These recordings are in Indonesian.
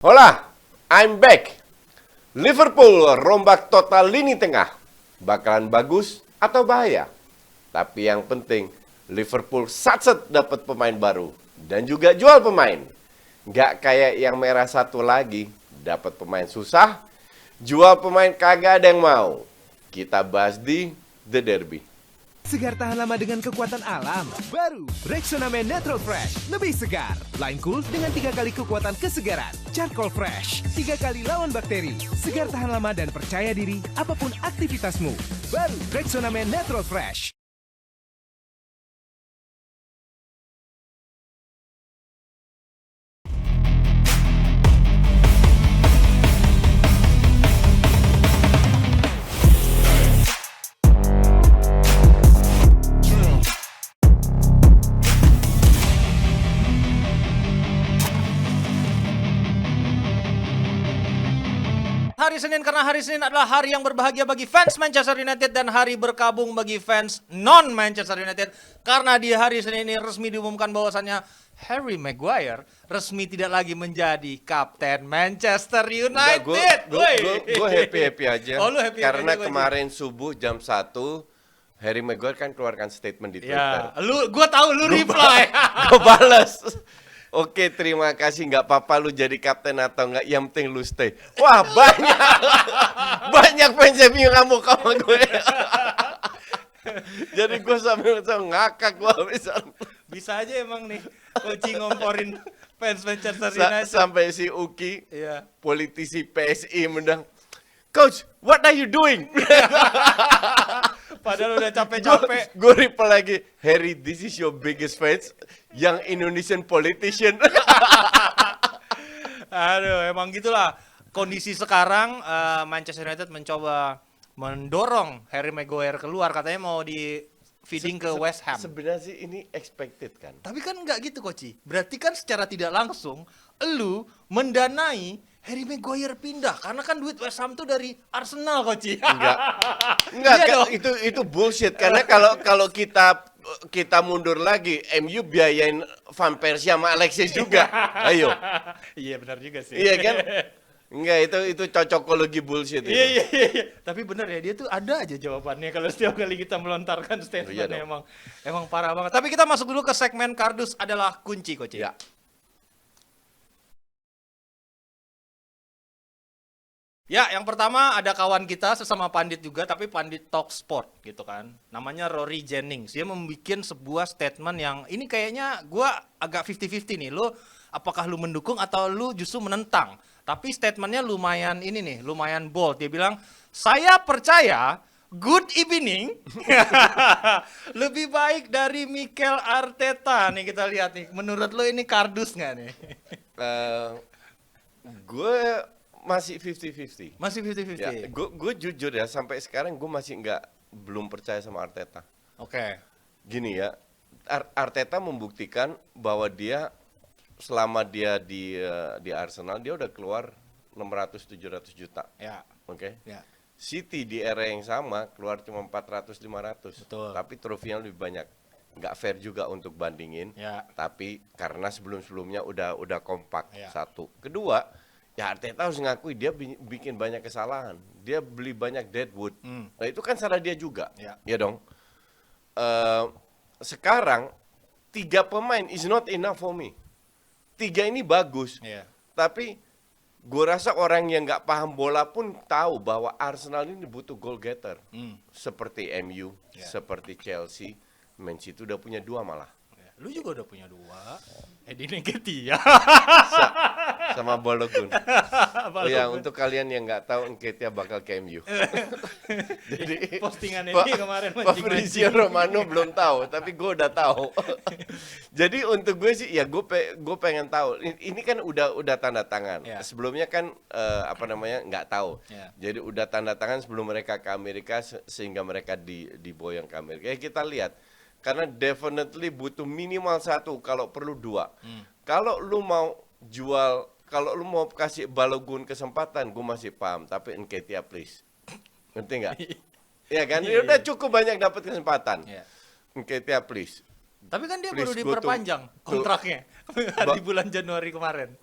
Hola, I'm back. Liverpool rombak total lini tengah. Bakalan bagus atau bahaya? Tapi yang penting, Liverpool satset dapat pemain baru. Dan juga jual pemain. Nggak kayak yang merah satu lagi. Dapat pemain susah, jual pemain kagak ada yang mau. Kita bahas di The Derby. Segar tahan lama dengan kekuatan alam. Baru Rexona Men Natural Fresh. Lebih segar. Line cool dengan 3 kali kekuatan kesegaran. Charcoal Fresh. 3 kali lawan bakteri. Segar tahan lama dan percaya diri apapun aktivitasmu. Baru Rexona Men Natural Fresh. Hari Senin karena hari Senin adalah hari yang berbahagia bagi fans Manchester United dan hari berkabung bagi fans non Manchester United karena di hari Senin ini resmi diumumkan bahwasannya Harry Maguire resmi tidak lagi menjadi kapten Manchester United. Gue happy aja. Oh, lu happy karena aja, kemarin subuh jam 1 Harry Maguire kan keluarkan statement di Twitter. Ya, gue tahu lu reply. Gue balas. Oke, terima kasih. Nggak apa-apa lu jadi kapten atau nggak. Yang penting lu stay. Wah, banyak fans MU ngamuk sama gue. Jadi gue sambil ngakak gue Bisa aja emang nih coaching ngomporin fans Manchester United. sampai si Uki, Iya. politisi PSI mendang, Coach, what are you doing? Padahal udah capek-capek. Gue reply lagi, Harry, this is your biggest fans, yang Indonesian politician. Aduh, emang gitulah kondisi sekarang. Manchester United mencoba mendorong Harry Maguire keluar, katanya mau di feeding ke West Ham. Sebenarnya sih ini expected kan. Tapi kan nggak gitu, Koci. Berarti kan secara tidak langsung elu mendanai Harry Maguire pindah karena kan duit West Ham tuh dari Arsenal, Koci. Enggak, Iya dong. itu bullshit. Karena kalau kita mundur lagi, MU biayain Van Persie sama Alexis juga. Ayo. Iya benar juga sih. Iya kan? Enggak, itu cocokologi bullshit itu. Iya. Tapi bener ya, dia tuh ada aja jawabannya kalau setiap kali kita melontarkan statementnya. Iya dong. emang parah banget. Tapi kita masuk dulu ke segmen kardus adalah kunci, Coach. Ya. Ya, yang pertama ada kawan kita sesama pandit juga, tapi pandit talk sport gitu kan. Namanya Rory Jennings. Dia membuat sebuah statement yang ini kayaknya gua agak 50-50 nih. Apakah lu mendukung atau lu justru menentang? Tapi statementnya lumayan ini nih, lumayan bold. Dia bilang, saya percaya good evening lebih baik dari Mikel Arteta. Nih kita lihat nih, menurut lu ini kardus nggak nih? Gue masih 50-50. Masih 50-50? Ya, gue jujur ya, sampai sekarang gue masih belum percaya sama Arteta. Oke. Gini ya, Arteta membuktikan bahwa dia selama dia di Arsenal dia udah keluar 600-700 juta. Ya. Oke. Ya. City di era yang sama keluar cuma 400-500. Betul. Tapi trofinya lebih banyak. Nggak fair juga untuk bandingin. Ya. Tapi karena sebelum-sebelumnya udah kompak. Ya. Satu. Kedua, ya Arteta harus ngakui dia bikin banyak kesalahan. Dia beli banyak deadwood. Nah itu kan salah dia juga. Ya dong. Sekarang 3 pemain is not enough for me. 3 ini bagus. Iya. Tapi gue rasa orang yang nggak paham bola pun tahu bahwa Arsenal ini butuh goal getter. Seperti MU, seperti Chelsea, Man City udah punya 2 malah. Lu juga udah punya 2. Edi Nketiah. Sama Balogun. Oh ya, untuk kalian yang nggak tahu, Nketiah bakal ke MU. Jadi Postingan ini kemarin Fabrizio Romano belum tahu, tapi gue udah tahu. Jadi untuk gue sih, ya gue pengen tahu. Ini kan udah tanda tangan. Ya. Sebelumnya kan nggak tahu. Ya. Jadi udah tanda tangan sebelum mereka ke Amerika sehingga mereka diboyong ke Amerika. Ya kita lihat. Karena definitely butuh minimal 1, kalau perlu 2. Kalau lu mau jual, kalau lu mau kasih Balogun kesempatan, gue masih paham. Tapi Nketiah please, ngerti nggak? Ya kan, dia udah cukup banyak dapat kesempatan. Nketiah please. Tapi kan dia Please baru go diperpanjang kontraknya di bulan Januari kemarin.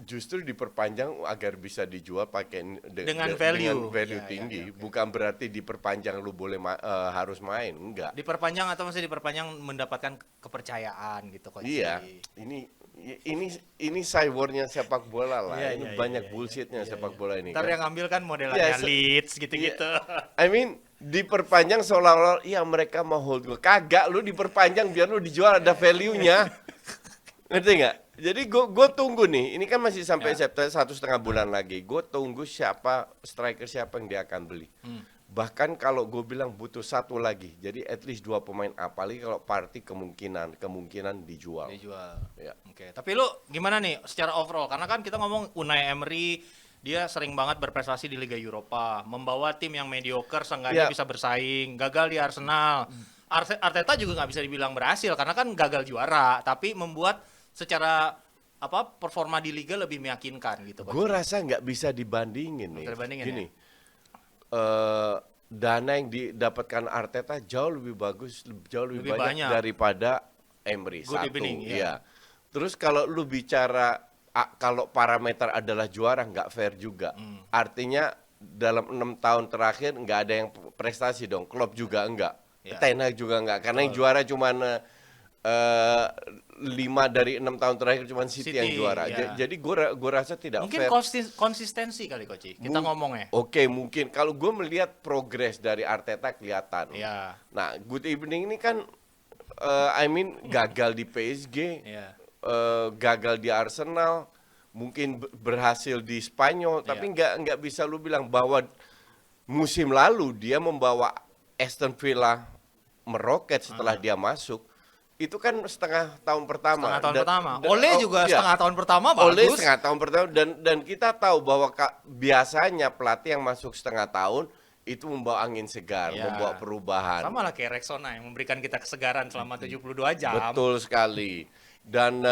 justru diperpanjang agar bisa dijual pakai Dengan value. value Ya, tinggi. ya, oke. Bukan berarti diperpanjang lu boleh harus main, enggak. Diperpanjang atau masih diperpanjang mendapatkan kepercayaan gitu Coach. Iya, ini cybernya sepak bola lah. Iya, Ini iya, banyak iya, bullshitnya iya, sepak iya. bola ini. Ntar kan. yang ngambil kan modelannya Iya, Leeds gitu-gitu. I mean diperpanjang seolah-olah ya mereka mau hold gue. Kagak, lu diperpanjang biar lu dijual ada value-nya. Ngerti nggak? Jadi gue tunggu nih. Ini kan masih sampai Ya. September 1,5 bulan lagi. Gue tunggu siapa striker siapa yang dia akan beli. Bahkan kalau gue bilang butuh satu lagi. Jadi at least 2 pemain. Apalagi kalau Partey kemungkinan dijual. Dijual. Ya. Oke, tapi lu gimana nih secara overall? Karena kan kita ngomong Unai Emery, dia sering banget berprestasi di Liga Eropa, membawa tim yang mediocre seenggaknya Ya. bisa bersaing, gagal di Arsenal. Arteta juga nggak bisa dibilang berhasil karena kan gagal juara, tapi membuat secara performa di liga lebih meyakinkan gitu. Coach. Gue rasa nggak bisa dibandingin nih. Bisa dibandingin, Gini, ya? dana yang didapatkan Arteta jauh lebih bagus, jauh lebih Lebih banyak. daripada Emery. Good Satu, evening, ya. iya. Terus kalau lu bicara kalau parameter adalah juara nggak fair juga. Artinya dalam 6 tahun terakhir nggak ada yang prestasi dong. Klopp juga enggak. Ya. Ten Hag juga enggak. Karena yang juara cuman 5 dari 6 tahun terakhir cuman City yang City, juara. ya. Jadi gue rasa tidak Mungkin fair. konsistensi kali Coach. Kita ngomongnya. Oke, mungkin kalau gue melihat progres dari Arteta kelihatan. Iya. Nah, Good Evening ini kan, gagal di PSG, Iya. gagal di Arsenal, mungkin berhasil di Spanyol, tapi nggak bisa lu bilang bahwa musim lalu dia membawa Aston Villa meroket setelah dia masuk. Itu kan setengah tahun pertama. Setengah tahun Dan- pertama. dan- Ole oh, juga iya. setengah tahun pertama bagus. Oleh setengah tahun pertama dan kita tahu bahwa biasanya pelatih yang masuk setengah tahun itu membawa angin segar, Ya. membawa perubahan. Sama lah kayak Rexona yang memberikan kita kesegaran selama 72 jam. Betul sekali. Dan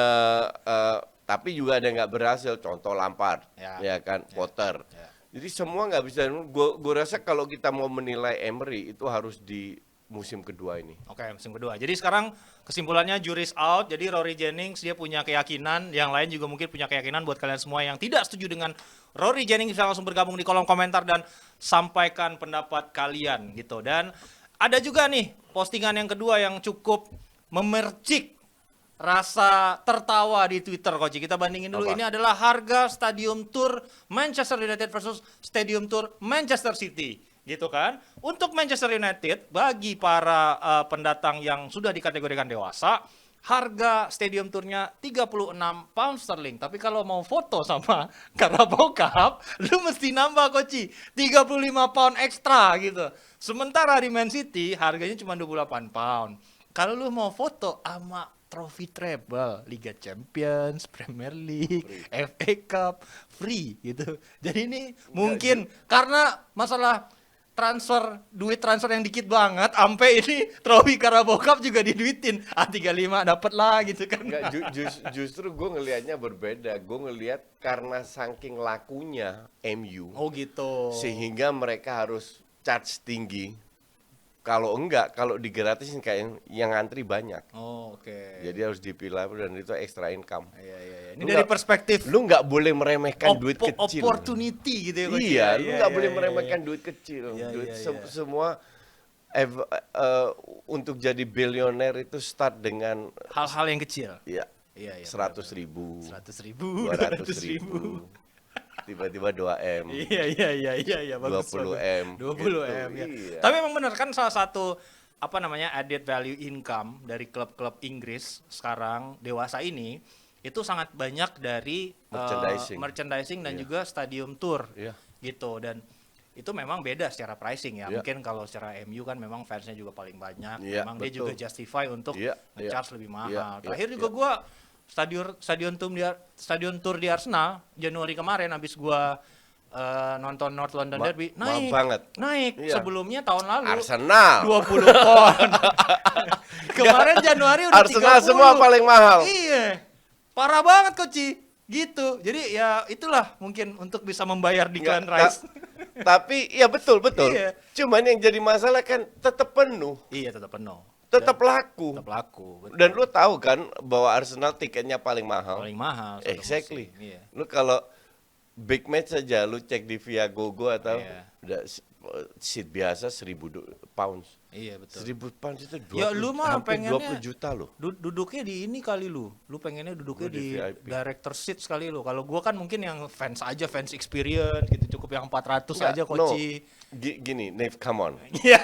tapi juga ada yang nggak berhasil, contoh Lampard, ya kan, Potter. Ya. Jadi semua nggak bisa. Gue rasa kalau kita mau menilai Emery itu harus di musim kedua ini. Oke, musim kedua. Jadi sekarang kesimpulannya jury's out. Jadi Rory Jennings dia punya keyakinan, yang lain juga mungkin punya keyakinan. Buat kalian semua yang tidak setuju dengan Rory Jennings bisa langsung bergabung di kolom komentar dan sampaikan pendapat kalian gitu. Dan ada juga nih postingan yang kedua yang cukup memercik rasa tertawa di Twitter, Coach. Kita bandingin dulu. Apa? Ini adalah harga Stadium Tour Manchester United versus Stadium Tour Manchester City. Gitu kan? Untuk Manchester United, bagi para pendatang yang sudah dikategorikan dewasa, harga Stadium Tournya 36 pound sterling. Tapi kalau mau foto sama Carabao Cup, lu mesti nambah, Coach. 35 pound ekstra gitu. Sementara di Man City, harganya cuma 28 pound. Kalau lu mau foto sama Trophy treble, Liga Champions, Premier League, FA Cup, free gitu. Jadi ini mungkin karena masalah duit transfer yang dikit banget, sampai ini trofi Carabao Cup juga diduitin. 35 dapat lah gitu kan. Enggak, justru gue ngelihatnya berbeda. Gue ngelihat karena saking lakunya MU, Oh gitu. sehingga mereka harus charge tinggi. Kalau enggak, kalau digratisin kayak yang antri banyak. Oh, oke. Jadi harus dipilah dan itu extra income. Iya, iya, iya. Ini Lu dari nggak- perspektif Lu nggak boleh meremehkan duit kecil. opportunity gitu ya, Coach. Iya, lu Iya, nggak iya, boleh iya, meremehkan iya. duit kecil. Iya, Duit iya, iya. semua untuk jadi bilioner itu start dengan Hal-hal yang kecil. ya Iya, iya. 100.000, 100.000, 200.000, tiba-tiba 2M. Iya, iya, bagus. 20M. 20M Gitu, ya. iya. Tapi memang benar kan salah satu added value income dari klub-klub Inggris sekarang dewasa ini itu sangat banyak dari merchandising dan Iya. juga stadium tour. Iya. Gitu, dan itu memang beda secara pricing ya. Iya. Mungkin kalau secara MU kan memang fansnya juga paling banyak. Iya, Memang dia betul. juga justify untuk Iya, nge-charge iya. lebih mahal. Iya, iya, Terakhir iya. juga gua stadion tour di Arsenal Januari kemarin habis gua nonton North London Derby mahal naik. banget. Naik. Iya. Sebelumnya tahun lalu Arsenal. 20 pound. Kemarin Januari udah Arsenal 30. semua paling mahal. Iya. Parah banget Coach. Gitu. Jadi ya itulah mungkin untuk bisa membayar Declan Rice. Tapi ya betul. Iya. Cuman yang jadi masalah kan tetap penuh. Iya tetap penuh. tetap laku. Tetap laku. Betul. Dan lu tahu kan bahwa Arsenal tiketnya paling mahal. Paling mahal. satu Exactly. musim, iya. Lu kalau big match saja lu cek di Viagogo atau Iya. udah seat biasa 1.000 pounds. Iya betul. 1.000 pounds itu 20, Ya lu mah hampir pengennya 20 juta loh. Duduknya di ini kali lu. Lu pengennya duduknya Gua di di VIP. director seat sekali lu. Kalau gua kan mungkin yang fans aja, fans experience gitu, cukup yang 400 Enggak, aja no. koci. Gini, Nave, come on. Iya.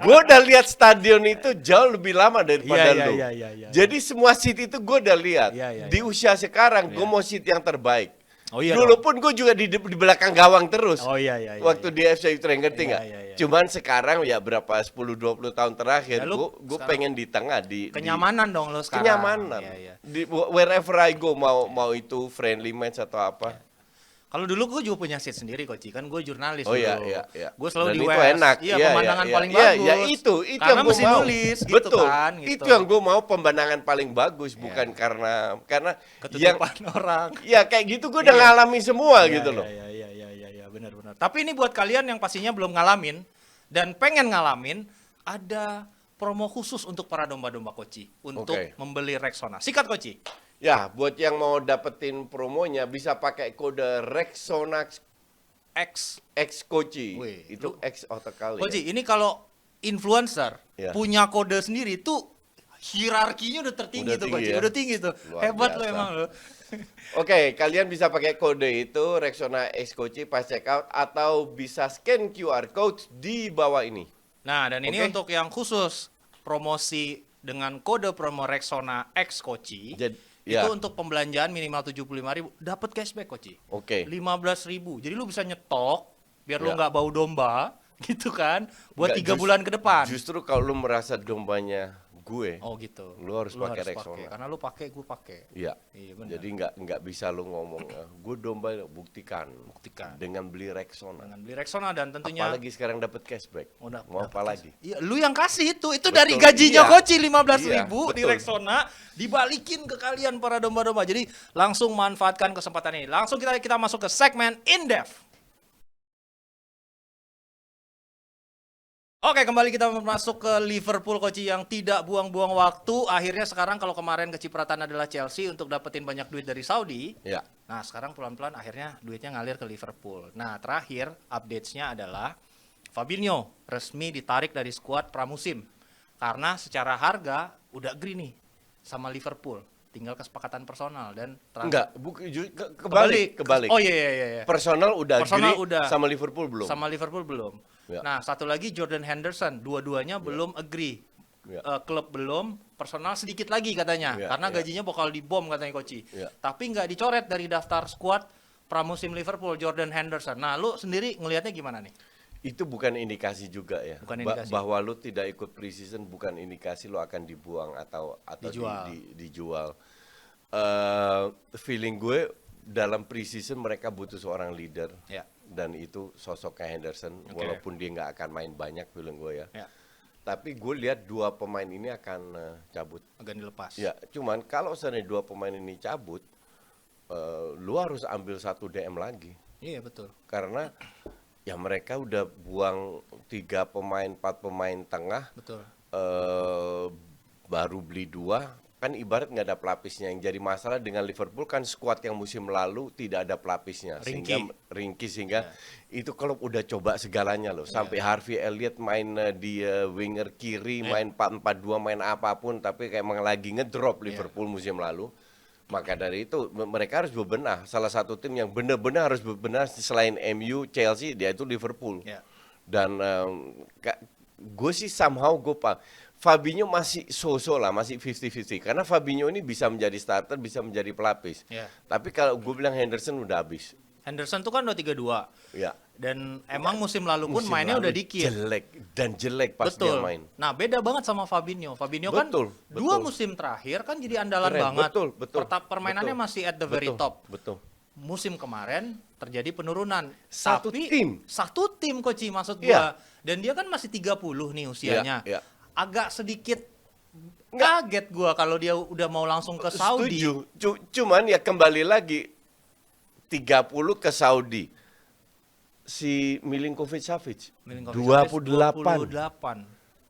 Gue udah lihat stadion itu jauh lebih lama daripada Iya, lu. iya. Jadi semua seat itu gue udah lihat. Iya. Di usia sekarang gue Iya. mau seat yang terbaik. Oh iya. Dulu pun gue juga di belakang gawang terus. Oh iya. Waktu di FC Utrecht, ngerti Iya, nggak? iya. Cuman sekarang ya berapa 10-20 tahun terakhir Ya, lu gue sekarang pengen di tengah di kenyamanan dong lo sekarang. kenyamanan. Iya. Di wherever I go mau itu friendly match atau apa. Kalau dulu gue juga punya seat sendiri koci, kan gue jurnalis Oh dulu. iya. Gue selalu Dan di itu West. enak. Iya, pemandangan paling iya, bagus. Ya itu Karena yang gue mesti mau. nulis gitu Betul. kan, gitu. Itu yang gue mau, pemandangan paling bagus, bukan karena yang Ketutupan orang. ya kayak gitu gue udah ngalami semua gitu loh. Iya, benar. Tapi ini buat kalian yang pastinya belum ngalamin dan pengen ngalamin, ada promo khusus untuk para domba-domba koci untuk Oke. membeli Rexona. Sikat koci. Ya, buat yang mau dapetin promonya bisa pakai kode Rexona X Koci. Wih, Itu X otak kali. Koci, ini kalau influencer Ya. punya kode sendiri tuh hierarkinya udah tertinggi Udah tuh tinggi koci. ya. Udah tinggi tuh. Luar Hebat lo biasa. emang lo. Oke, kalian bisa pakai kode itu Rexona X Koci pas check out atau bisa scan QR code di bawah ini. Nah, dan ini Oke. untuk yang khusus promosi dengan kode promo Rexona X Koci. Jadi, Itu ya. untuk pembelanjaan minimal 75.000 dapat cashback Koci. Oke. 15.000. Jadi lu bisa nyetok biar lu Ya. nggak bau domba gitu kan buat Nggak, 3 bulan ke depan. Justru kalau lu merasa dombanya gue, Oh gitu. Lu harus pakai Rexona. Karena lu pakai, gue pakai. iya. Iya, benar. Jadi nggak bisa lu ngomong, gue domba, buktikan. Buktikan. Dengan beli Rexona. Dengan beli Rexona dan tentunya Apalagi sekarang dapat cashback. udah Mau apa lagi? Iya, lu yang kasih itu Betul, dari gajinya iya. Koci 15.000 Iya, di betul. Rexona dibalikin ke kalian para domba-domba. Jadi langsung manfaatkan kesempatan ini. Langsung kita masuk ke segmen in depth. Oke, kembali kita masuk ke Liverpool Koci yang tidak buang-buang waktu. Akhirnya sekarang kalau kemarin kecipratan adalah Chelsea untuk dapetin banyak duit dari Saudi. Ya. Nah, sekarang pelan-pelan akhirnya duitnya ngalir ke Liverpool. Nah, terakhir updates-nya adalah Fabinho resmi ditarik dari skuad pramusim. Karena secara harga udah agree nih sama Liverpool. Tinggal kesepakatan personal dan Enggak, kebalik. Oh iya. Personal udah Personal agree, udah. sama Liverpool belum? Sama Liverpool belum. Ya. Nah, satu lagi Jordan Henderson, dua-duanya belum agree. Ya. Klub belum, personal sedikit lagi katanya, Ya, karena ya. gajinya bakal dibom katanya Koci. Ya. Tapi nggak dicoret dari daftar skuad pramusim Liverpool Jordan Henderson. Nah, lu sendiri ngelihatnya gimana nih? Itu bukan indikasi juga ya. Bukan indikasi. Bahwa lu tidak ikut preseason bukan indikasi lu akan dibuang atau Dijual. dijual. Feeling gue dalam preseason mereka butuh seorang leader. Ya. Dan itu sosoknya Henderson, Oke. walaupun dia nggak akan main banyak feeling gue ya. Ya, Tapi gue lihat dua pemain ini akan cabut. akan dilepas. Ya, cuman kalau seandainya dua pemain ini cabut, lu harus ambil satu DM lagi. Iya, betul. Karena ya mereka udah buang 3 pemain, 4 pemain tengah, Betul. baru beli 2, kan ibarat nggak ada pelapisnya. Yang jadi masalah dengan Liverpool kan skuad yang musim lalu tidak ada pelapisnya, sehingga itu kalau udah coba segalanya loh, sampai Harvey Elliott main di winger kiri, main 4-4-2, main apapun, tapi kayak emang lagi ngedrop Liverpool musim lalu. Maka dari itu mereka harus bebenah. Salah satu tim yang benar-benar harus bebenah selain MU, Chelsea, dia itu Liverpool. Ya. Dan gue sih somehow gue Fabinho masih so-so lah, masih 50-50. Karena Fabinho ini bisa menjadi starter, bisa menjadi pelapis. Ya. Tapi kalau gue bilang Henderson udah habis. Henderson tuh kan udah 32. Ya. Dan emang musim lalu pun Musim mainnya lalu udah dikit. jelek pas dia main. Nah, beda banget sama Fabinho. Fabinho kan Betul, dua betul. musim terakhir kan jadi andalan Keren, banget. betul. Permainannya Betul. masih at the very Betul, top. Betul. Musim kemarin terjadi penurunan. Satu Tapi tim. Satu tim Koci maksud Iya. gua. Dan dia kan masih 30 nih usianya. Iya. Agak sedikit kaget gua kalau dia udah mau langsung ke Saudi. Setuju. Cuman ya kembali lagi 30 ke Saudi. Si Milinkovic Savic Milinkovic-Savic 28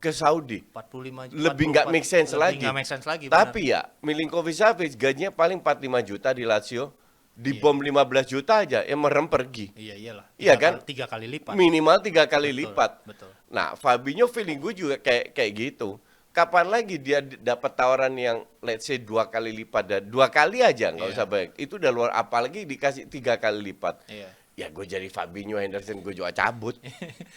28. ke Saudi. 45 Lebih nggak make sense lebih lagi. nggak make sense lagi. Tapi ya, Milinkovic-Savic gajinya paling 45 juta di Lazio, dibom 15 juta aja, merem pergi. benar. Iya iyalah. Iya kan? 3 kali lipat. Minimal 3 kali Betul, lipat. betul. Nah, Fabinho feeling gue juga kayak gitu. Kapan lagi dia dapat tawaran yang let's say 2 kali lipat, dan 2 kali aja nggak Iya. usah banyak. Itu udah luar, apalagi dikasih 3 kali lipat. Iya. Ya gue jadi Fabinho, Henderson gue juga cabut.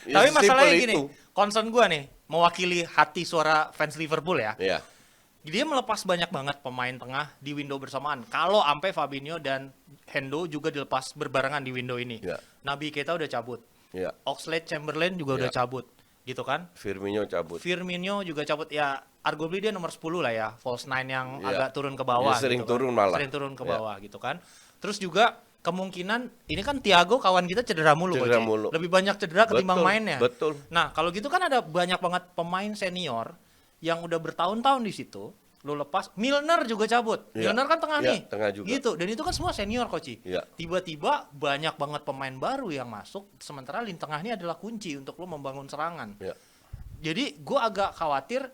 Ya, Tapi masalahnya sesimpel gini, itu. concern gue nih, mewakili hati suara fans Liverpool ya. Iya. Dia melepas banyak banget pemain tengah di window bersamaan. Kalau sampai Fabinho dan Hendo juga dilepas berbarengan di window ini. Iya. Naby Keita udah cabut. Iya. Oxlade-Chamberlain juga udah Iya. cabut. Gitu kan? Firmino cabut. Firmino juga cabut. Ya, arguably dia nomor 10 lah ya. False 9 yang Iya. agak turun ke bawah. Ya, sering gitu kan. turun malah. Sering turun ke Iya. bawah gitu kan. Terus juga kemungkinan, ini kan Thiago kawan kita cedera mulu. Cedera Coach. mulu. Lebih banyak cedera ketimbang Betul, mainnya. betul. Nah, kalau gitu kan ada banyak banget pemain senior yang udah bertahun-tahun di situ, lu lepas. Milner juga cabut. Iya. Milner kan tengah Iya, nih. tengah juga. Gitu. Dan itu kan semua senior, Coach. Iya. Tiba-tiba banyak banget pemain baru yang masuk, sementara lini tengah ini adalah kunci untuk lu membangun serangan. Iya. Jadi gue agak khawatir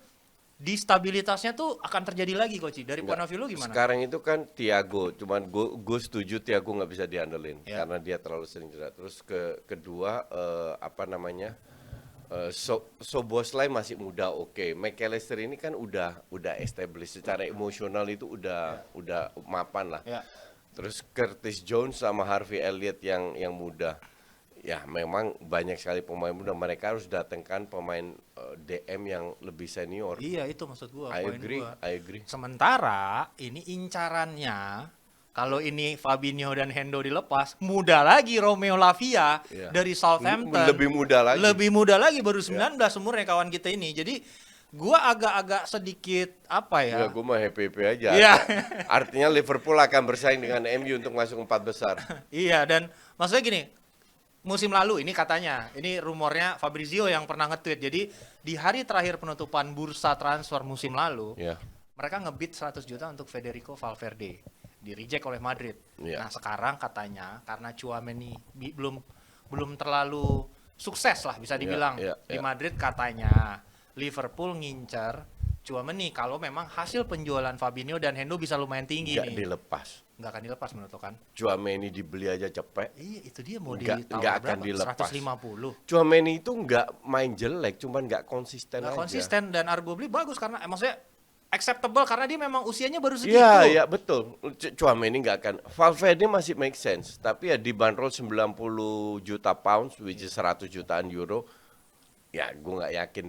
di stabilitasnya tuh akan terjadi lagi, Coach. Dari point of view lu gimana? Sekarang itu kan Thiago, cuman gue setuju Thiago nggak bisa diandelin Ya. karena dia terlalu sering cedera. Terus kedua apa namanya, Szoboszlai masih muda, oke. McAllister ini kan udah established secara emosional, itu udah mapan lah. Ya. Terus Curtis Jones sama Harvey Elliott yang muda. Ya memang banyak sekali pemain muda, mereka harus datangkan pemain DM yang lebih senior. Iya, itu maksud gue. I agree. Sementara ini incarannya, kalau ini Fabinho dan Hendo dilepas, muda lagi Romeo Lavia Iya. dari Southampton. Lebih muda lagi. Lebih muda lagi, baru 19 umurnya kawan kita ini. Jadi gua agak-agak sedikit apa Ya, ya? gue mah happy aja. Iya. Artinya Liverpool akan bersaing dengan MU untuk masuk 4 besar. Iya, dan maksudnya gini, musim lalu ini katanya, ini rumornya Fabrizio yang pernah nge-tweet. Jadi di hari terakhir penutupan bursa transfer musim lalu, Ya. mereka ngebid 100 juta untuk Federico Valverde, di reject oleh Madrid. Iya. Nah sekarang katanya karena Tchouaméni belum terlalu sukses lah bisa dibilang Iya, di iya. Madrid, katanya Liverpool ngincer Tchouaméni kalau memang hasil penjualan Fabinho dan Hendo bisa lumayan tinggi Nggak nih. dilepas. Nggak akan dilepas menurut lo kan? Tchouaméni dibeli aja cepet. Iya, itu dia mau Nggak ditawar akan berapa? dilepas. 150. Tchouaméni itu nggak main jelek, cuman nggak konsisten Nggak aja. konsisten dan arguably bagus karena maksudnya acceptable karena dia memang usianya baru segitu. Iya, iya betul. Tchouaméni nggak akan. Valverde masih make sense, tapi ya dibanderol 90 juta pounds, which is 100 jutaan euro. Ya, gue nggak yakin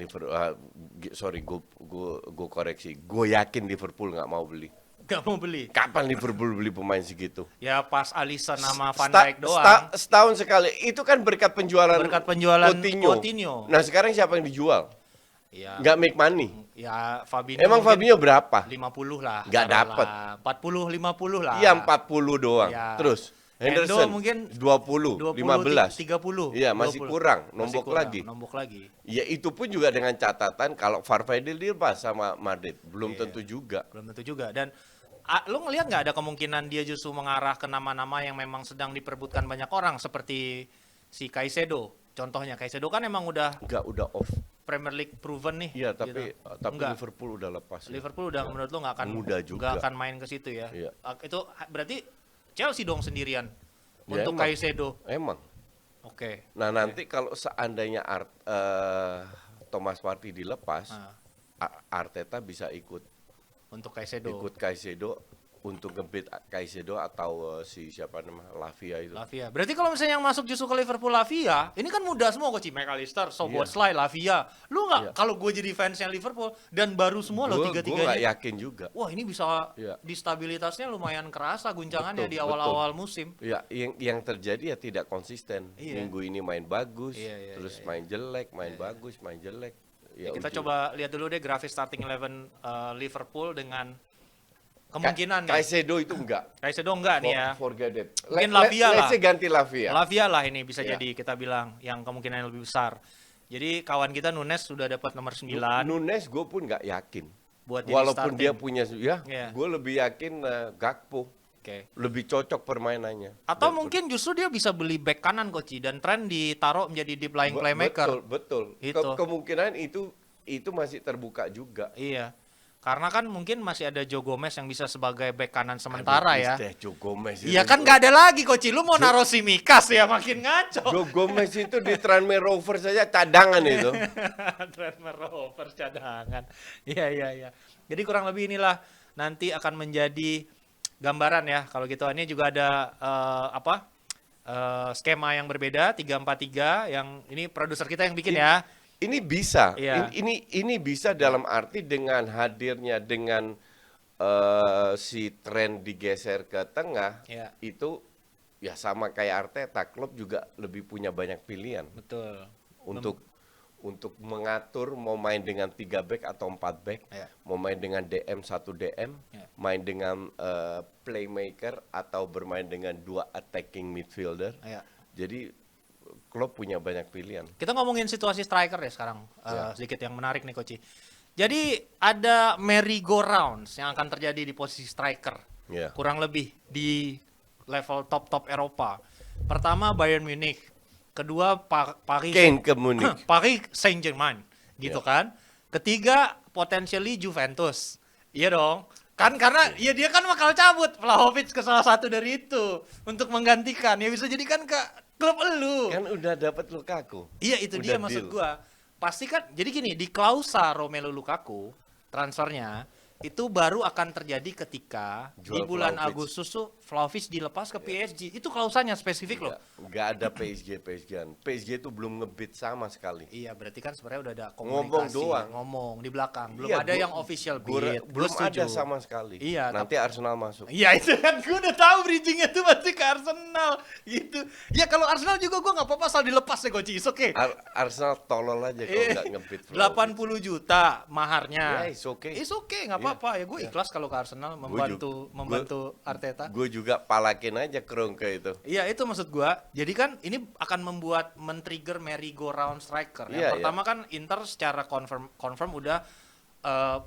gue koreksi. Gue yakin Liverpool nggak mau beli. Nggak mau beli. Kapan Liverpool beli pemain segitu? Ya pas Alisson sama Van Dijk doang. Setahun sekali. Itu kan berkat penjualan Coutinho. Nah, sekarang siapa yang dijual? Ya, Nggak make money. ya Fabinho. Emang mungkin Fabinho berapa? 50 lah. Nggak dapet. 40 50 lah. Iya, 40 doang. Ya. Terus Hendo Henderson mungkin 20, 15. 30. Iya, masih 20. kurang, Masih nombok kurang, lagi. Nombok lagi. Ya itu pun juga dengan catatan kalau Valverde dilepas sama Madrid, belum Iya. tentu juga. Belum tentu juga. Dan lo ngelihat nggak ada kemungkinan dia justru mengarah ke nama-nama yang memang sedang diperebutkan banyak orang seperti si Caicedo. Contohnya Caicedo kan emang udah Enggak, udah off. Premier League proven nih. Iya, tapi Enggak. Liverpool udah lepas. Ya. Liverpool udah menurut lo nggak akan Muda juga. nggak akan main ke situ ya. Iya. Itu berarti Chelsea dong sendirian Ya, untuk emang. Caicedo. Emang. Oke. Nah, nanti kalau seandainya Thomas Partey dilepas, Nah, Arteta bisa ikut untuk Caicedo. Caicedo untuk ngebit Caicedo atau si siapa nama Lavia itu. Lavia. Berarti kalau misalnya yang masuk justru ke Liverpool Lavia, ini kan mudah semua Coach. McAllister, Szoboszlai, Lavia. Lu nggak Iya. kalau gue jadi fansnya Liverpool dan baru semua lo Gue nggak tiga-tiganya. yakin juga. Wah, ini bisa Iya. di stabilitasnya lumayan kerasa guncangannya Betul, di awal-awal musim. Ya, yang terjadi ya tidak konsisten. Iya. Minggu ini main bagus, Iya, iya, terus iya, main jelek, main bagus, main jelek. Ya, Kita ujung. coba lihat dulu deh grafis starting 11 Liverpool dengan kemungkinan nih. Caicedo itu enggak. Caicedo enggak nih ya. Forget it. Mungkin Lavia lah. Let's say ganti Lavia. Lavia lah ini bisa Iya. jadi kita bilang yang kemungkinan yang lebih besar. Jadi kawan kita Nunes sudah dapat nomor 9 Nunes gue pun nggak yakin. buat jadi Walaupun starting. dia punya, ya, Iya. gue lebih yakin Gakpo. Oke. Lebih cocok permainannya. Atau Dan- mungkin justru dia bisa beli back kanan Coach dan tren ditaruh menjadi deep lying playmaker. Betul. Itu. Kemungkinan itu itu masih terbuka juga. Iya. Karena kan mungkin masih ada Joe Gomez yang bisa sebagai bek kanan sementara ya. Joe Gomez itu. Iya kan nggak ada lagi Koci. Lu mau naruh Simikas ya makin ngaco. Joe Gomez itu di Tranmere Rovers saja cadangan itu. Tranmere Rovers cadangan. Iya. Jadi kurang lebih inilah nanti akan menjadi gambaran ya. Kalau gitu ini juga ada skema yang berbeda 3-4-3 yang ini produser kita yang bikin ya. Ini bisa, Iya. ini bisa dalam arti dengan hadirnya dengan si Trent digeser ke tengah, Iya. itu ya sama kayak Arteta, klub juga lebih punya banyak pilihan Betul. untuk mengatur mau main dengan 3 back atau 4 back, Iya. mau main dengan DM 1 DM, Iya. main dengan playmaker atau bermain dengan 2 attacking midfielder. Iya. Jadi klub punya banyak pilihan. Kita ngomongin situasi striker ya sekarang, Ya. sedikit yang menarik nih Koci. Jadi ada merry-go-rounds yang akan terjadi di posisi striker, Ya. kurang lebih di level top Eropa. Pertama Bayern Munich, kedua Paris Kane ke Munich. Paris Saint-Germain, gitu Ya. kan. Ketiga potentially Juventus, iya dong. Kan karena ya dia kan bakal cabut Vlahovic ke salah satu dari itu untuk menggantikan. Ya bisa jadi kan ke klub elu. Kan udah dapat Lukaku. Iya itu Udah dia maksud deal. gua. Pasti kan jadi gini di klausa Romelu Lukaku transfernya itu baru akan terjadi ketika di Jual bulan Vlahovic. Agustus tuh Vlahovic dilepas ke PSG. Itu klausanya spesifik loh. Nggak ada PSG-an. PSG itu belum ngebid sama sekali. Iya, berarti kan sebenarnya udah ada Ngomong komunikasi, doang. ngomong di belakang. Belum Iya, ada gua- yang official bid. Gua belum setuju. ada sama sekali. Iya, Nanti Arsenal masuk. Iya itu kan gue udah tahu bridgingnya tuh pasti ke Arsenal gitu. Ya kalau Arsenal juga gue nggak apa-apa asal dilepas ya Coach. Oke. Arsenal tolol aja kalau nggak ngebid. 80 juta maharnya. Ya, it's okay. It's okay, nggak apa-apa. Ya gue ikhlas kalau ke Arsenal membantu Arteta. Gue juga palakin aja Kroenke itu. Iya itu maksud gua. Jadi kan ini akan membuat men-trigger merry-go-round striker. Yang Iya, pertama kan Inter secara confirm udah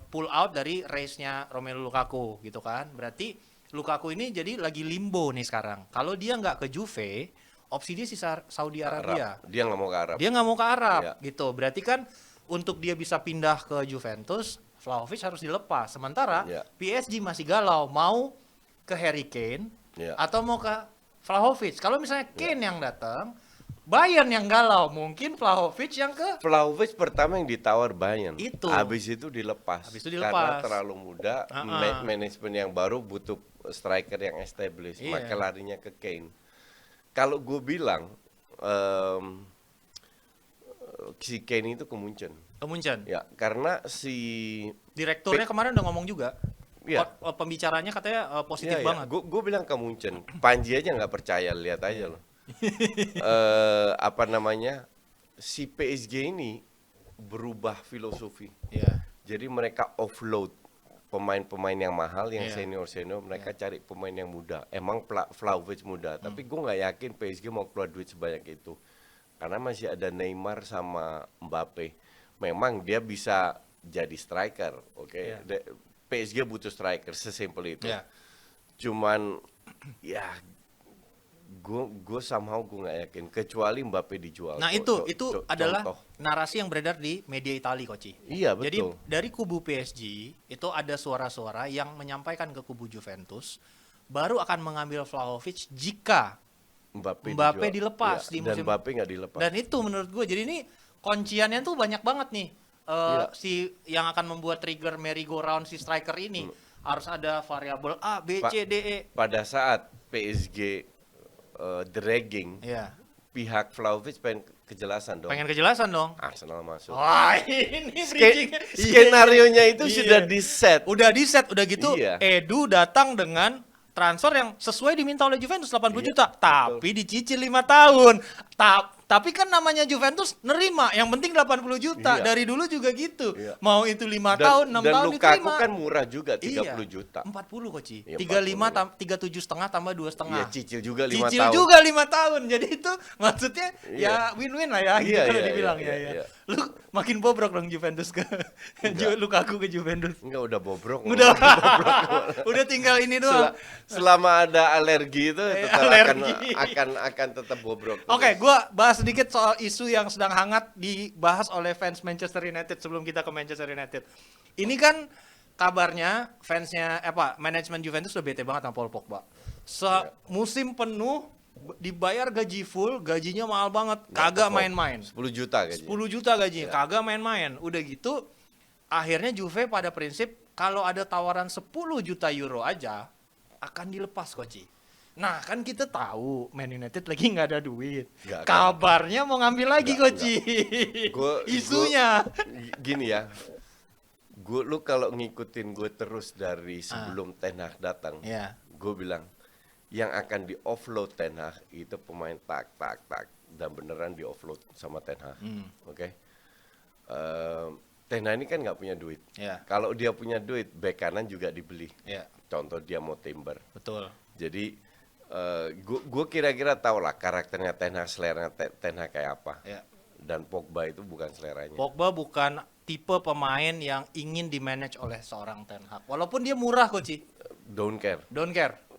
pull out dari race-nya Romelu Lukaku gitu kan. Berarti Lukaku ini jadi lagi limbo nih sekarang. Kalau dia nggak ke Juve, opsi dia sisa Saudi Arabia. Arab. Dia nggak mau ke Arab. Dia nggak mau ke Arab Iya. gitu. Berarti kan untuk dia bisa pindah ke Juventus, Vlahovic harus dilepas. Sementara Iya. PSG masih galau mau ke Harry Kane Iya. atau mau ke Vlahovic. Kalau misalnya Kane yang datang, Bayern yang galau, mungkin Vlahovic yang ke Vlahovic pertama yang ditawar Bayern. Itu. Habis itu dilepas. Habis itu Karena dilepas. terlalu muda, manajemen yang baru butuh striker yang established. Iya. Maka larinya ke Kane. Kalau gue bilang si Kane itu ke Munchen. Munchen. Ya, karena si Direkturnya kemarin udah ngomong juga. Iya. Pembicaranya katanya positif Iya, banget. Gue bilang ke Munchen. Panji aja nggak percaya, lihat aja loh. Apa namanya? Si PSG ini berubah filosofi. Iya. Jadi mereka offload pemain-pemain yang mahal, yang Iya. senior-senior, mereka cari pemain yang muda. Emang Vlahovic muda, tapi gue nggak yakin PSG mau keluar duit sebanyak itu. Karena masih ada Neymar sama Mbappe. Memang dia bisa jadi striker, oke. Iya. PSG butuh striker, sesimpel itu. Iya. Cuman ya gue somehow gue nggak yakin kecuali Mbappe dijual. Nah itu adalah contoh. narasi yang beredar di media Italia, Koci. Iya, Jadi betul. dari kubu PSG itu ada suara-suara yang menyampaikan ke kubu Juventus baru akan mengambil Vlahovic jika Mbappe dijual. dilepas Iya, di dan musim. Mbappe nggak dilepas. Dan itu menurut gue jadi ini kunciannya tuh banyak banget nih. Iya. Si yang akan membuat trigger merry-go-round si striker ini harus ada variabel A, B, Pak- C, D, E. Pada saat PSG dragging, Iya. pihak Vlahovic pengen kejelasan dong. Pengen kejelasan dong. Arsenal masuk. Wah, ini bridging-nya. Skenario-nya itu Iya. sudah di-set. Udah di set, udah gitu. Iya. Edu datang dengan transfer yang sesuai diminta oleh Juventus 80 Iya, juta, tapi dicicil 5 tahun. Tapi kan namanya Juventus nerima, yang penting 80 juta. Iya. Dari dulu juga gitu. Iya. Mau itu 5 tahun, 6 dan tahun Lukaku diterima. kan murah juga, 30 Iya. juta. 40 Koci. Iya, 35 40. 37,5 tambah 2,5. Iya, cicil juga 5 Cicil tahun. juga 5 tahun. Jadi itu maksudnya Iya. ya win-win lah ya gitu Iya, kalau iya, dibilang iya, ya, iya, ya. iya. Lu makin bobrok dong Juventus ke Lukaku ke Juventus. Enggak, udah bobrok. Udah udah tinggal ini doang. Selama ada alergi itu tetap Alergi. akan tetap bobrok. Oke, gua bahas bahas sedikit soal isu yang sedang hangat dibahas oleh fans Manchester United sebelum kita ke Manchester United. Ini kan kabarnya fansnya manajemen Juventus udah bete banget sama Paul Pogba. Musim penuh dibayar gaji full, gajinya mahal banget, kagak main-main. 10 juta gajinya. 10 juta gajinya, kagak main-main. Udah gitu akhirnya Juve pada prinsip kalau ada tawaran 10 juta euro aja akan dilepas Koci. Nah kan kita tahu Man United lagi nggak ada duit. Kabarnya mau ngambil lagi Koci. Isunya. Gini ya, lu kalau ngikutin gue terus dari sebelum Ten Hag datang, gue bilang yang akan di offload Ten Hag itu pemain tak dan beneran di offload sama Ten Hag. Oke. Ten Hag ini kan nggak punya duit. Kalau dia punya duit, bek kanan juga dibeli. Contoh dia mau Timber. Betul. Jadi gue kira-kira tau lah karakternya Ten Hag, selera Ten Hag kayak apa. Dan Pogba itu bukan seleranya. Pogba bukan tipe pemain yang ingin di-manage oleh seorang Ten Hag. Walaupun dia murah Koci. Don't care.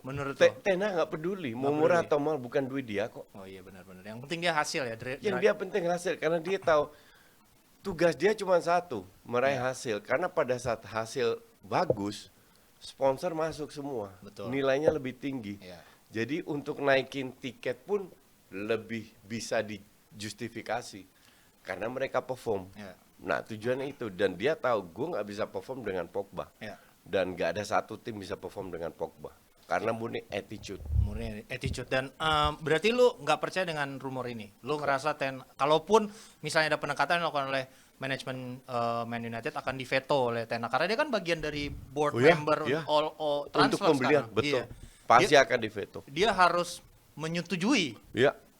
Menurut lo? Ten Hag nggak peduli mau murah atau mahal, bukan duit dia kok. Oh iya benar-benar. Yang penting dia hasil ya. Yang dia penting hasil, karena dia tahu tugas dia cuma satu, meraih hasil. Karena pada saat hasil bagus, sponsor masuk semua. Betul. Nilainya lebih tinggi. Jadi untuk naikin tiket pun lebih bisa dijustifikasi karena mereka perform. Nah tujuannya itu, dan dia tahu gue nggak bisa perform dengan Pogba. Dan nggak ada satu tim bisa perform dengan Pogba karena murni attitude. Dan berarti lu nggak percaya dengan rumor ini? Lu ngerasa kalaupun misalnya ada pendekatan yang dilakukan oleh manajemen Man United akan diveto oleh Ten Hag karena dia kan bagian dari board member all transfer untuk pembelian, sekarang. betul. Pasti akan diveto. Dia harus menyetujui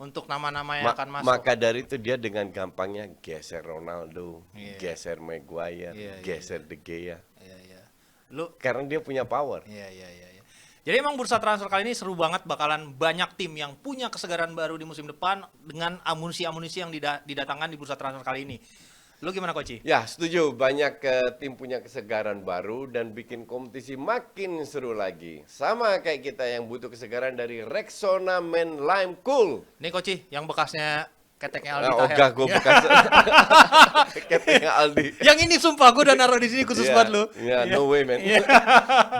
untuk nama-nama yang akan masuk. Maka dari itu dia dengan gampangnya geser Ronaldo, geser Maguire, geser De Gea. Karena dia punya power. Jadi emang bursa transfer kali ini seru banget, bakalan banyak tim yang punya kesegaran baru di musim depan dengan amunisi-amunisi yang didatangkan di bursa transfer kali ini. Lu gimana Koci? Ya setuju, banyak tim punya kesegaran baru dan bikin kompetisi makin seru lagi. Sama kayak kita yang butuh kesegaran dari Rexona Men Lime Cool. Nih Koci, yang bekasnya keteknya Aldi Taher. Ogah gue bekas keteknya Aldi. Yang ini sumpah gue udah naruh di sini khusus buat lu. No way man.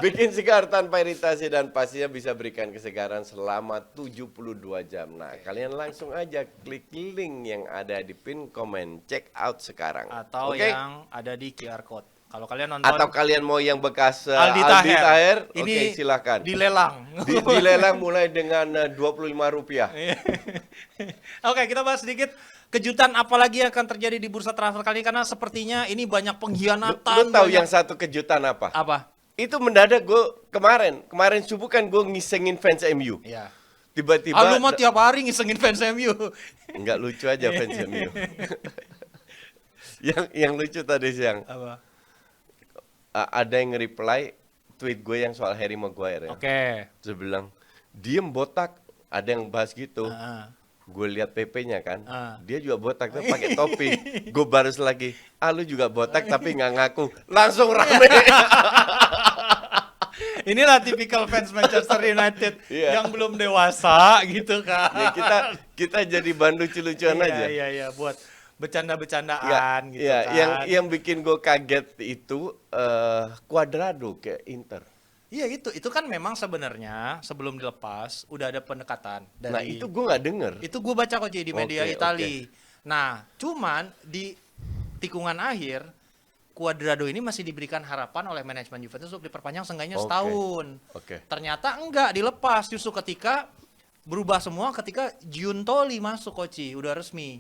Bikin segar tanpa iritasi dan pastinya bisa berikan kesegaran selama 72 jam. Nah, kalian langsung aja klik link yang ada di pin komen, check out sekarang. Atau yang ada di QR code. Kalau kalian nonton atau kalian mau yang bekas Aldi Taher, oke silakan. Dilelang. Dilelang mulai dengan Rp25. Oke, kita bahas sedikit kejutan apa lagi yang akan terjadi di bursa transfer kali ini karena sepertinya ini banyak pengkhianatan. Lu tahu yang satu kejutan apa? Apa? Itu mendadak gue kemarin subuh kan gue ngisengin fans MU. Iya. Tiba-tiba lu mah tiap hari ngisengin fans MU. Enggak lucu aja fans MU. yang lucu tadi siang. Apa? Ada yang nge-reply tweet gue yang soal Harry Maguire ya. Oke. Terus bilang, diem botak. Ada yang bahas gitu. Gue lihat PP-nya kan. Dia juga botak tapi pakai topi. Gue baris lagi, lu juga botak tapi nggak ngaku. Langsung rame. Inilah tipikal fans Manchester United yang belum dewasa gitu kan. Ya, kita jadi bahan lucu-lucuan aja. Iya, buat bercanda-bercandaan gitu kan. Yang bikin gue kaget itu Cuadrado ke Inter. Iya itu kan memang sebenarnya sebelum dilepas udah ada pendekatan dari. Nah itu gue nggak denger. Itu gue baca kok di media Itali. Nah cuman di tikungan akhir Cuadrado ini masih diberikan harapan oleh manajemen Juventus untuk diperpanjang seenggaknya setahun. Ternyata enggak dilepas justru ketika berubah semua ketika Giuntoli masuk Koci, udah resmi.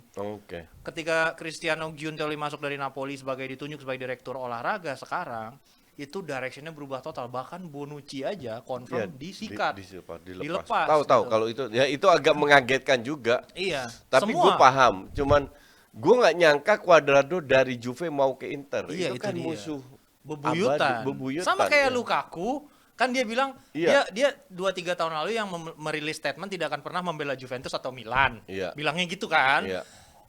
Ketika Cristiano Giuntoli masuk dari Napoli ditunjuk sebagai direktur olahraga sekarang, itu directionnya berubah total. Bahkan Bonucci aja confirm disikat, dilepas. Tahu gitu. Kalau itu ya itu agak mengagetkan juga. Iya. Tapi gue paham, cuman gue nggak nyangka Cuadrado dari Juve mau ke Inter. Iya, itu kan dia. musuh bebuyutan. Sama kayak Lukaku. Kan dia bilang dia 2-3 tahun lalu yang merilis statement tidak akan pernah membela Juventus atau Milan. Bilangnya gitu kan.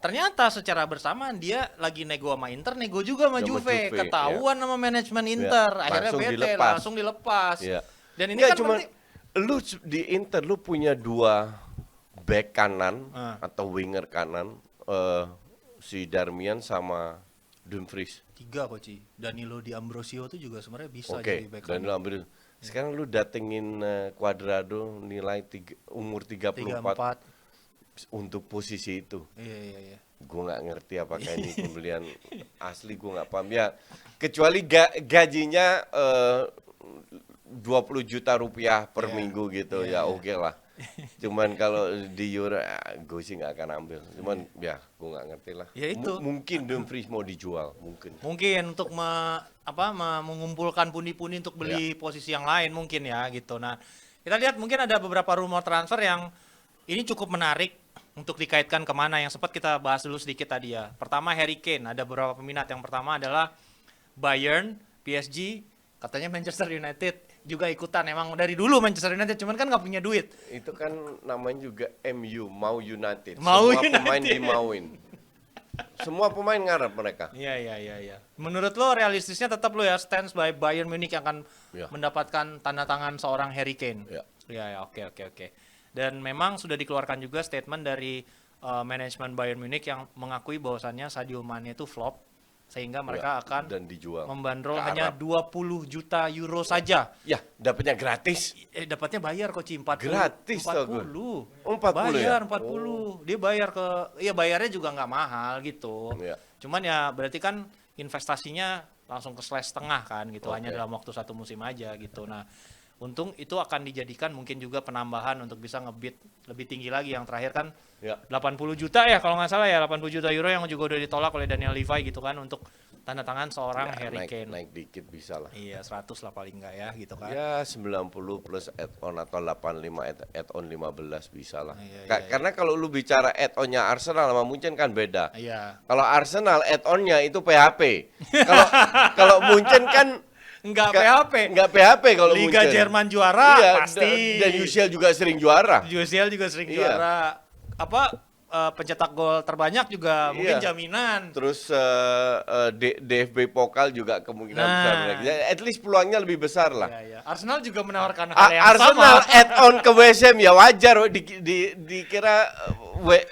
Ternyata secara bersamaan dia lagi nego sama Inter, nego juga sama Juve. Ketahuan sama manajemen Inter. Akhirnya bete, langsung dilepas. Dan ini kan cuma lu di Inter lu punya 2 back kanan Ah. atau winger kanan si Darmian sama Dumfries. 3 Koci. Danilo Di Ambrosio tuh juga sebenarnya bisa Oke, jadi back dan lu ambil. Sekarang lu datengin Cuadrado nilai umur 34 34. untuk posisi itu. Iya. Gue nggak ngerti apakah ini pembelian asli, gue nggak paham ya. Kecuali gajinya 20 juta rupiah per Iya. minggu gitu, Iya, ya iya. oke lah. Cuman kalau di Euro, gue sih nggak akan ambil. Cuman ya gue nggak ngerti lah. Ya itu. Mungkin Dumfries mau dijual, mungkin. Mungkin untuk mengumpulkan pundi-pundi untuk beli posisi yang lain mungkin ya gitu. Nah, kita lihat mungkin ada beberapa rumor transfer yang ini cukup menarik untuk dikaitkan kemana yang sempat kita bahas dulu sedikit tadi ya. Pertama Harry Kane, ada beberapa peminat. Yang pertama adalah Bayern, PSG, katanya Manchester United juga ikutan. Emang dari dulu Manchester United, cuman kan nggak punya duit. Itu kan namanya juga MU, mau United. Mau Semua pemain United. dimauin. Semua pemain ngarep mereka. Iya. Menurut lo realistisnya tetap lo ya stands by Bayern Munich yang akan Ya. mendapatkan tanda tangan seorang Harry Kane. Ya. Iya, oke. Dan memang sudah dikeluarkan juga statement dari manajemen Bayern Munich yang mengakui bahwasannya Sadio Mane itu flop sehingga mereka Ya, akan dan dijual membandrol ke hanya Arab. 20 juta euro saja. Ya, dapatnya gratis. Dapatnya bayar kok 40. Gratis tau gue. 40. Oh, 40 ya? Bayar 40. Dia bayar bayarnya juga nggak mahal gitu. Iya. Cuman ya berarti kan investasinya langsung ke slash setengah kan gitu, hanya Oke. dalam waktu 1 musim aja gitu. Nah, untung itu akan dijadikan mungkin juga penambahan untuk bisa ngebid lebih tinggi lagi. Yang terakhir kan Ya. 80 juta ya kalau nggak salah ya, 80 juta euro yang juga udah ditolak oleh Daniel Levy gitu kan untuk tanda tangan seorang Ya, Harry Kane. naik dikit bisa lah. Iya, 100 lah paling nggak ya gitu kan. Ya 90 plus add-on atau 85 add-on 15 bisa lah. Iya. Karena kalau lu bicara add-onnya Arsenal sama Munchen kan beda. Iya. Kalau Arsenal add-onnya itu PHP. Kalau kalau Munchen kan Nggak PHP. Nggak PHP kalau Liga Munchen. Jerman juara Iya, pasti. dan UCL juga sering juara. UCL juga sering Iya. juara. Pencetak gol terbanyak juga mungkin Iya. jaminan. Terus DFB Pokal juga kemungkinan Nah. besar mereka. Ya, at least peluangnya lebih besar lah. Iya. Arsenal juga menawarkan hal yang Arsenal sama. add-on ke WSM ya wajar dikira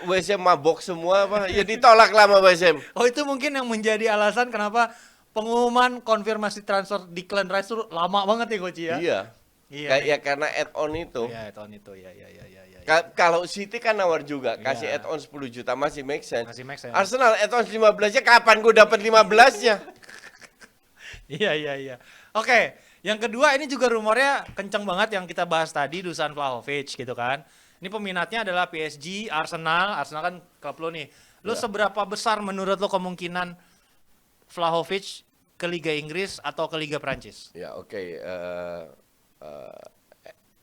WSM mabok semua apa ya ditolak lah sama WSM. Oh, itu mungkin yang menjadi alasan kenapa pengumuman konfirmasi transfer Declan Rice itu lama banget ya Coach ya. Iya. Iya. Ya karena add-on itu. Iya, tahun itu. Iya. Kalau City kan nawar juga kasih Iya. add-on 10 juta masih make sense. Masih make sense. Arsenal add-on 15-nya kapan gue dapat 15-nya? Iya. Oke, yang kedua ini juga rumornya kenceng banget yang kita bahas tadi, Dusan Vlahovic gitu kan. Ini peminatnya adalah PSG, Arsenal kan klub lo nih. Lo Ya. seberapa besar menurut lo kemungkinan Vlahovic ke Liga Inggris atau ke Liga Prancis? Ya oke.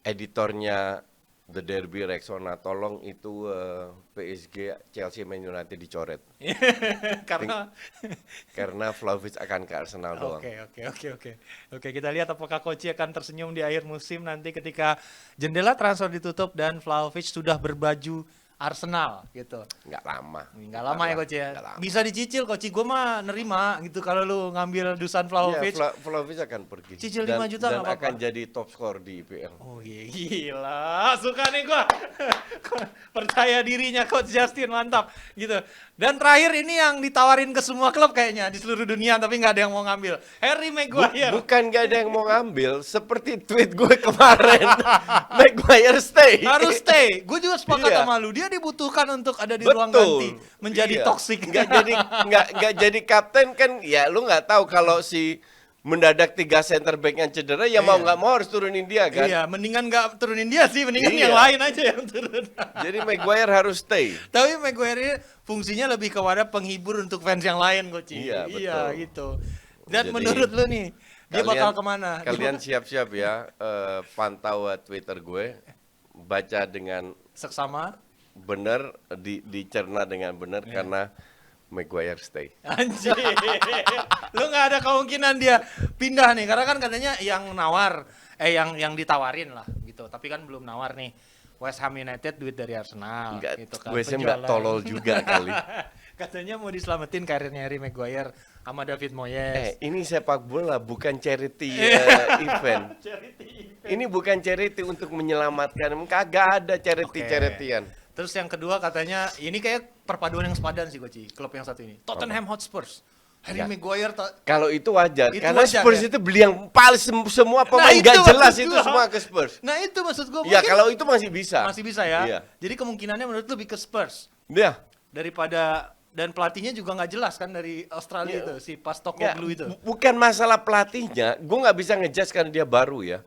Editornya The Derby Rexona tolong itu PSG Chelsea Man United dicoret karena Vlahovic akan ke Arsenal doang. Oke, kita lihat apakah Koci akan tersenyum di akhir musim nanti ketika jendela transfer ditutup dan Vlahovic sudah berbaju Arsenal gitu. Nggak lama. Nggak lama ya Coach ya. Nggak lama. Bisa dicicil Coach, gue mah nerima gitu kalau lu ngambil Dusan Vlahovic. Iya, Vlahovic akan pergi. Cicil dan, 5 juta dan nggak apa-apa. akan jadi top skor di IPL. Oh gila, suka nih gua. Percaya dirinya Coach Justin, mantap gitu. Dan terakhir ini yang ditawarin ke semua klub kayaknya di seluruh dunia tapi nggak ada yang mau ngambil. Harry Maguire. Bukan nggak ada yang mau ngambil, seperti tweet gue kemarin. Maguire stay. Harus stay. Gue juga sepakat Iya. sama lu. Dia dibutuhkan untuk ada di Betul. ruang ganti, menjadi Iya. toksik. Nggak jadi kapten kan? Ya lu nggak tahu kalau si mendadak 3 center back yang cedera ya mau nggak mau harus turunin dia kan. Iya, mendingan nggak turunin dia sih, mendingan Iya. yang lain aja yang turun. Jadi Maguire harus stay. Tapi Maguire ini fungsinya lebih kepada penghibur untuk fans yang lain, Coach. Iya, betul. gitu. Dan Jadi, menurut lu nih, dia bakal kemana? Kalian siap-siap ya, pantau Twitter gue, baca dengan Seksama? benar, dicerna dengan benar Iya. karena Maguire stay. Anjir. Lu nggak ada kemungkinan dia pindah nih, karena kan katanya yang nawar, yang ditawarin lah gitu. Tapi kan belum nawar nih. West Ham United duit dari Arsenal Enggak, gitu kan. West Ham nggak penjualan. tolol juga kali. Katanya mau diselamatin karirnya Harry Maguire sama David Moyes. Ini sepak bola bukan charity event. Ini bukan charity untuk menyelamatkan. Kagak ada charity-charityan. Terus yang kedua katanya ini kayak perpaduan yang sepadan sih Koci, klub yang satu ini. Tottenham Hotspur. Harry Ya. Maguire Kalau itu wajar, Itu karena wajar, Spurs ya? itu beli yang paling semua pemain itu nggak jelas maksud itu gua. semua ke Spurs. Nah itu maksud gue Ya kalau itu masih bisa. masih bisa ya. Iya. Jadi kemungkinannya menurut lu lebih ke Spurs Ya. daripada dan pelatihnya juga nggak jelas kan dari Australia itu si Ya, Postecoglou itu. bukan masalah pelatihnya, gue nggak bisa ngejudge karena dia baru ya.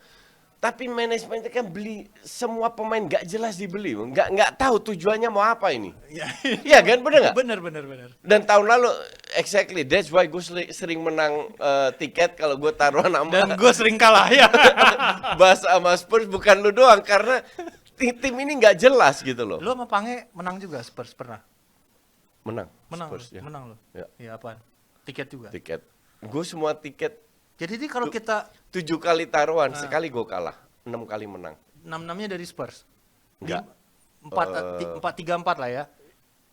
Tapi manajemennya kan beli semua pemain nggak jelas dibeli, nggak tahu tujuannya mau apa ini. Iya. Iya kan, bener nggak? Bener. Dan tahun lalu, exactly, that's why gue sering menang tiket kalau gue taruhan sama Dan gue sering kalah ya. Bas sama Spurs, bukan lu doang, karena tim ini nggak jelas gitu loh. Lu sama Pange menang juga Spurs pernah? Menang, Spurs, Spurs, ya. menang lo. Ya. Iya apaan? Tiket juga. Tiket. Gue semua tiket Jadi ini kalau kita 7 kali taruhan, Ah. sekali gue kalah, 6 kali menang. 6-6-nya dari Spurs. Enggak. 4-3-4 lah ya.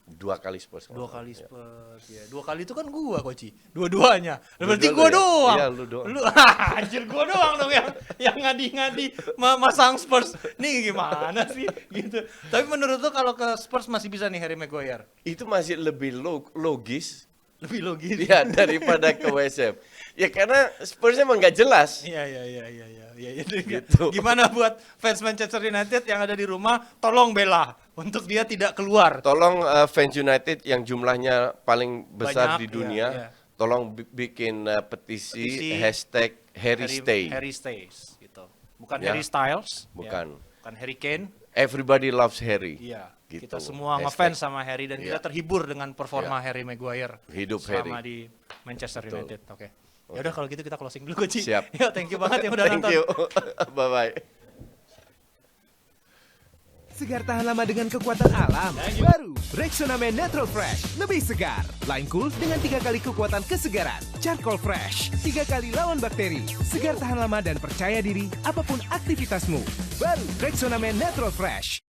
2 kali Spurs. 2 kali Ya. Spurs ya. 2 kali itu kan gua Koci. Dua-duanya. Berarti Dua-dua gua lu ya? doang. Iya, lu doang. Anjir gua doang dong yang ngadi-ngadi masang Spurs. Nih gimana sih gitu. Tapi menurut lu kalau ke Spurs masih bisa nih Harry Maguire? Itu masih lebih logis Lebih logis. ya daripada ke West Ham. Ya karena Spursnya emang nggak jelas. Iya. Gitu. Gimana buat fans Manchester United yang ada di rumah, tolong bela untuk dia tidak keluar. Tolong fans United yang jumlahnya paling besar Banyak, di dunia, iya. tolong bikin petisi Petisi hashtag Harry Stay. Harry Stays gitu. Bukan Ya. Harry Styles, Bukan. ya. Bukan Harry Kane. Everybody loves Harry. Iya. Gitu. Kita semua Hashtag. ngefans sama Harry dan Iya. kita terhibur dengan performa Iya. Harry Maguire Hidup selama Harry. di Manchester Betul. United. Oke. Ya udah kalau gitu kita closing dulu Coach. Siap. Ya, thank you banget yang udah Thank nonton. you. Bye-bye. Segar tahan lama dengan kekuatan alam. Baru Rexona Men Natural Fresh, lebih segar. Line cool dengan 3 kali kekuatan kesegaran. Charcoal Fresh, 3 kali lawan bakteri. Segar tahan lama dan percaya diri apapun aktivitasmu. Baru Rexona Men Natural Fresh.